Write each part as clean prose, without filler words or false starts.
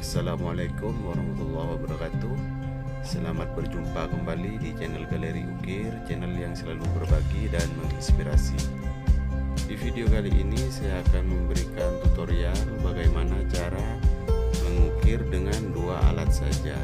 Assalamualaikum warahmatullahi wabarakatuh. Selamat berjumpa kembali di channel Galeri Ukir, channel yang selalu berbagi dan menginspirasi. Di video kali ini saya akan memberikan tutorial bagaimana cara mengukir dengan dua alat saja.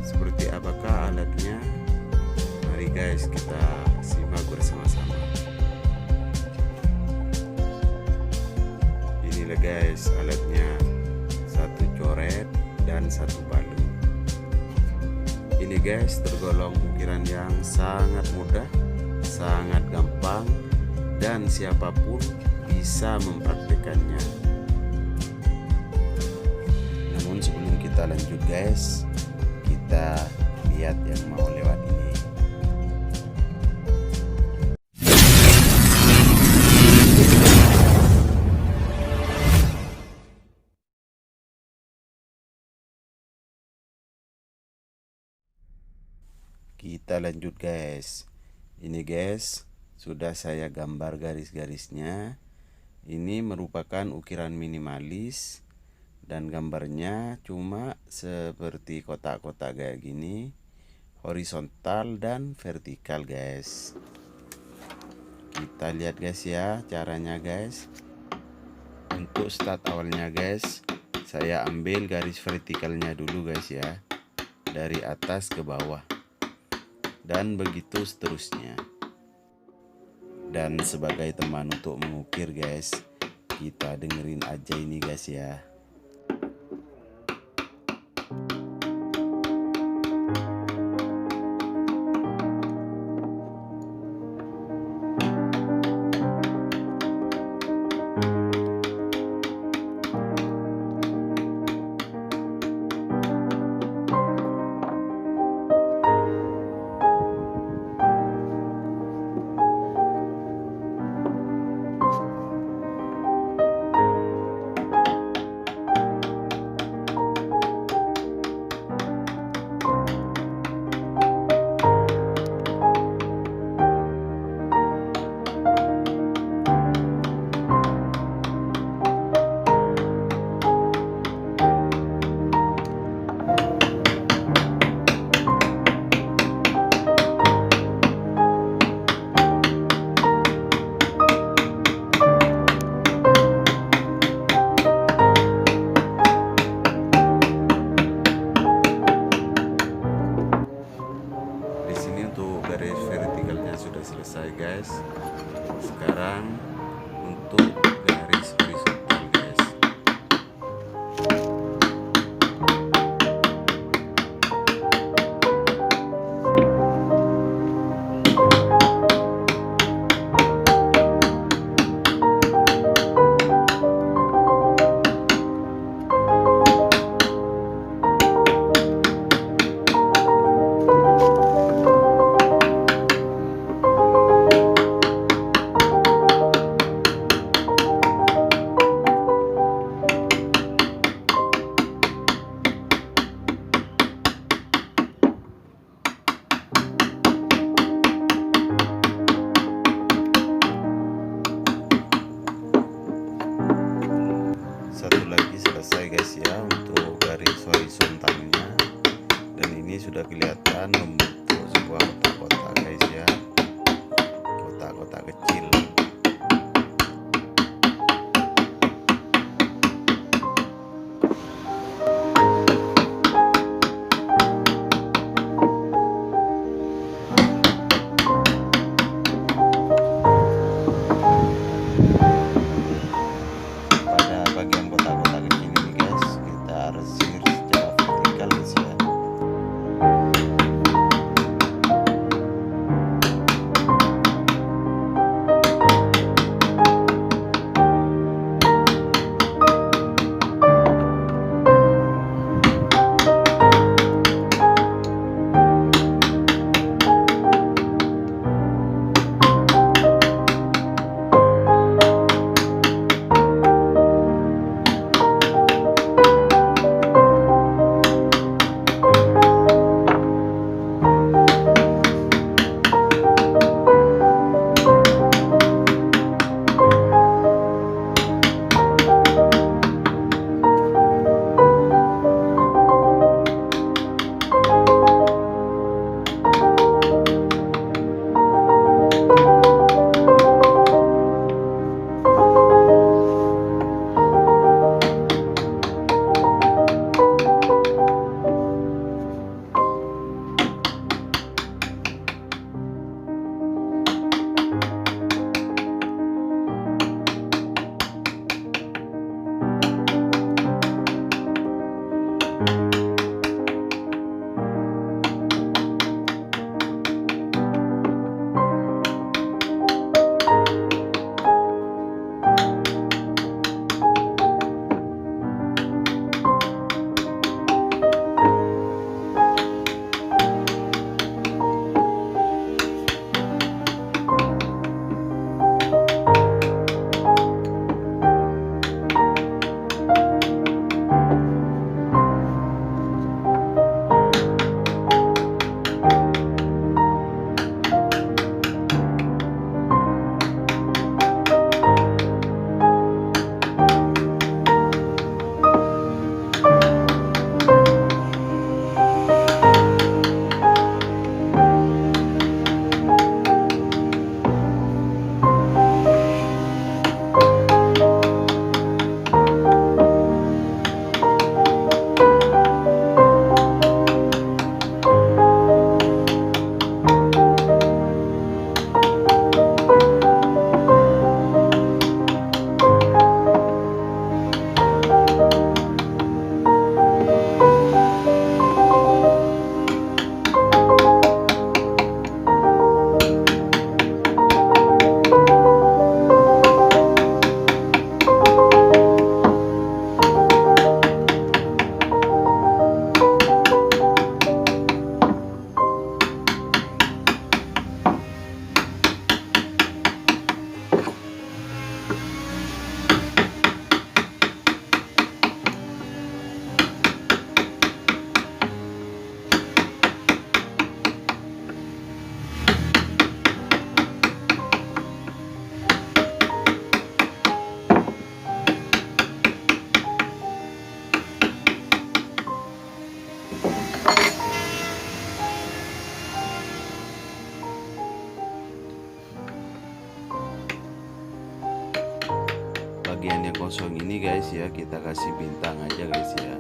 Seperti apakah alatnya? Mari guys, kita simak bersama-sama. Inilah guys alatnya, satu coret dan satu palu. Ini guys tergolong ukiran yang sangat mudah, sangat gampang, dan siapapun bisa mempraktikannya. Namun sebelum kita lanjut guys, kita lihat yang mau lewat ini. Kita lanjut guys. Ini guys, sudah saya gambar garis-garisnya. Ini merupakan ukiran minimalis dan gambarnya cuma seperti kotak-kotak kayak gini, horizontal dan vertikal guys. Kita lihat guys ya caranya guys. Untuk start awalnya guys, saya ambil garis vertikalnya dulu guys ya, dari atas ke bawah, dan begitu seterusnya. Dan sebagai teman untuk mengukir guys, kita dengerin aja ini guys ya. Garis vertikalnya sudah selesai guys. Sekarang untuk garis horizontal guys. Satu lagi selesai guys ya untuk garis horizontalnya, dan ini sudah kelihatan membentuk sebuah kotak-kotak guys ya, kotak-kotak kecil. kosong ini guys ya, kita kasih bintang aja guys ya.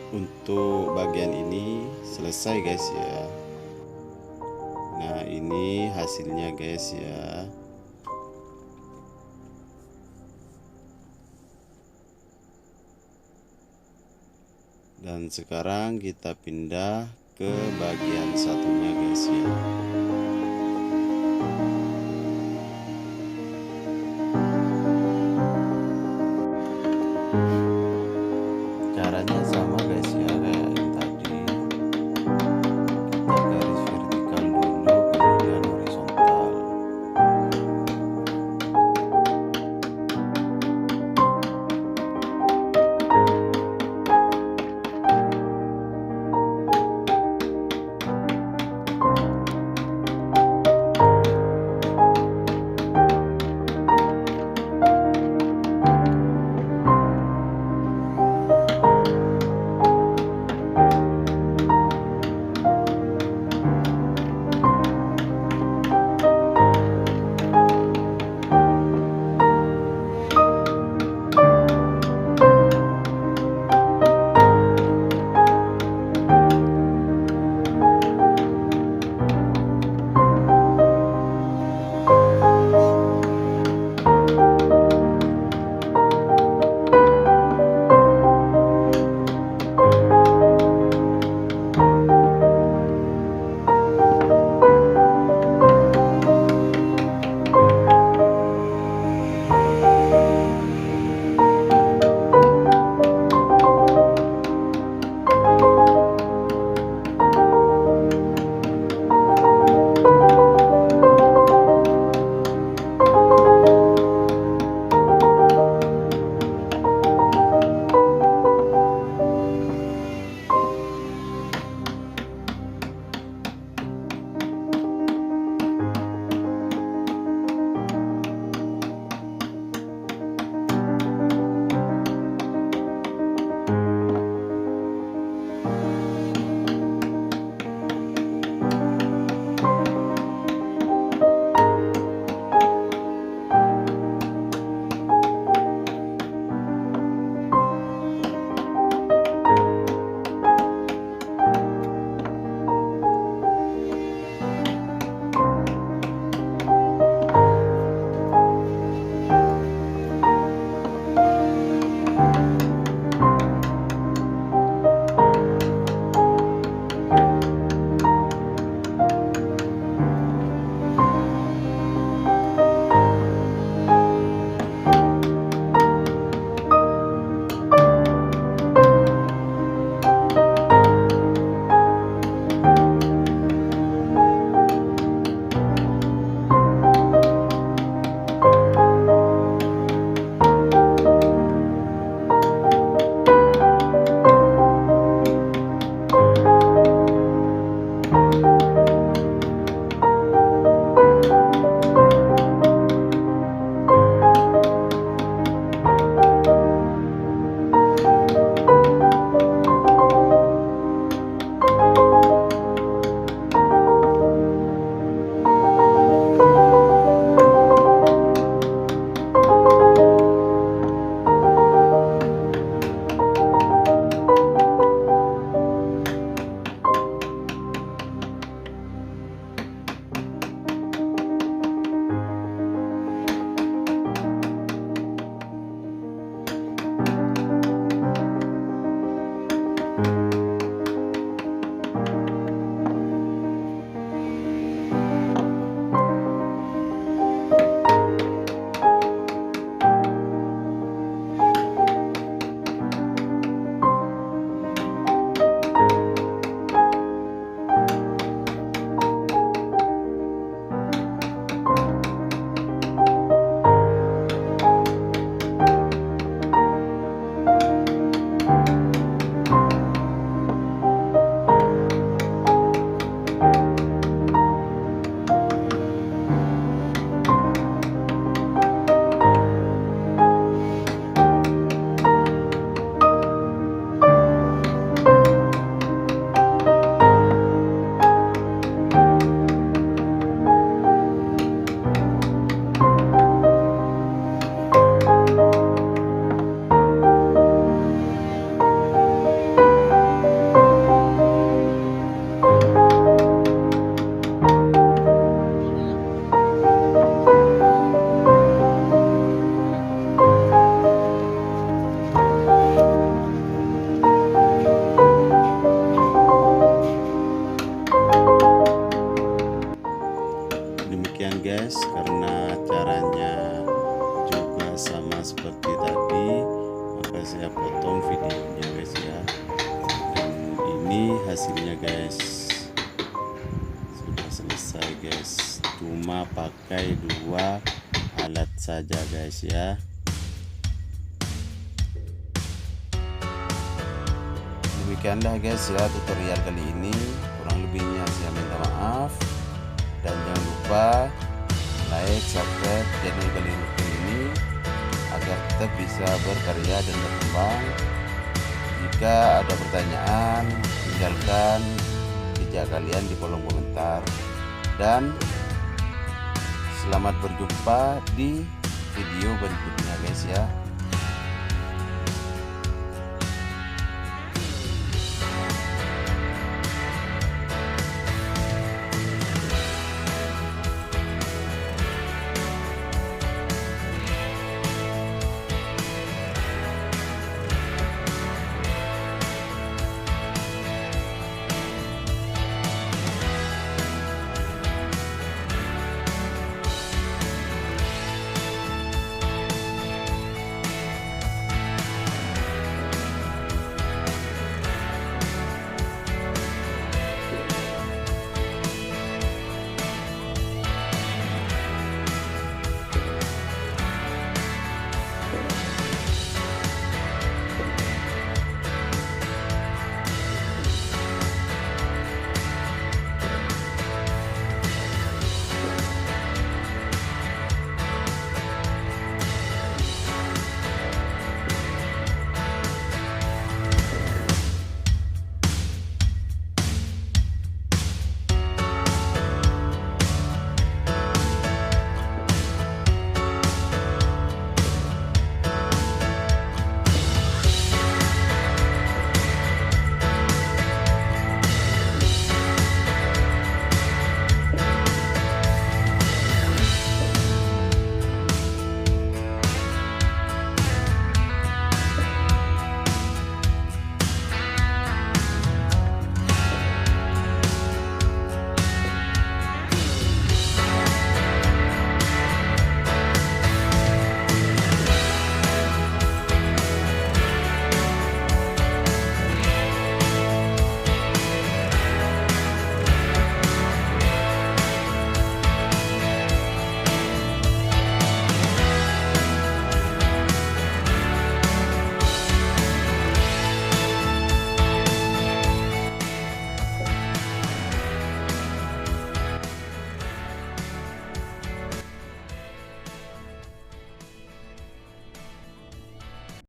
Untuk bagian ini selesai guys ya. Nah ini hasilnya guys ya. Dan sekarang kita pindah ke bagian satunya guys ya. Caranya sama guys ya, kayak yang tadi. Kita garis vertikal dulu, kemudian horizontal. Demikian guys, karena caranya juga sama seperti tadi, maka saya potong videonya guys ya. Dan ini hasilnya guys, sudah selesai guys, cuma pakai 2 alat saja guys ya. Demikianlah guys ya tutorial kali ini, kurang lebihnya saya minta maaf. Dan jangan lupa like, subscribe channel Galeri Ukir ini agar kita bisa berkarya dan berkembang. Jika ada pertanyaan, tinggalkan jejak kalian di kolom komentar. Dan selamat berjumpa di video berikutnya guys ya.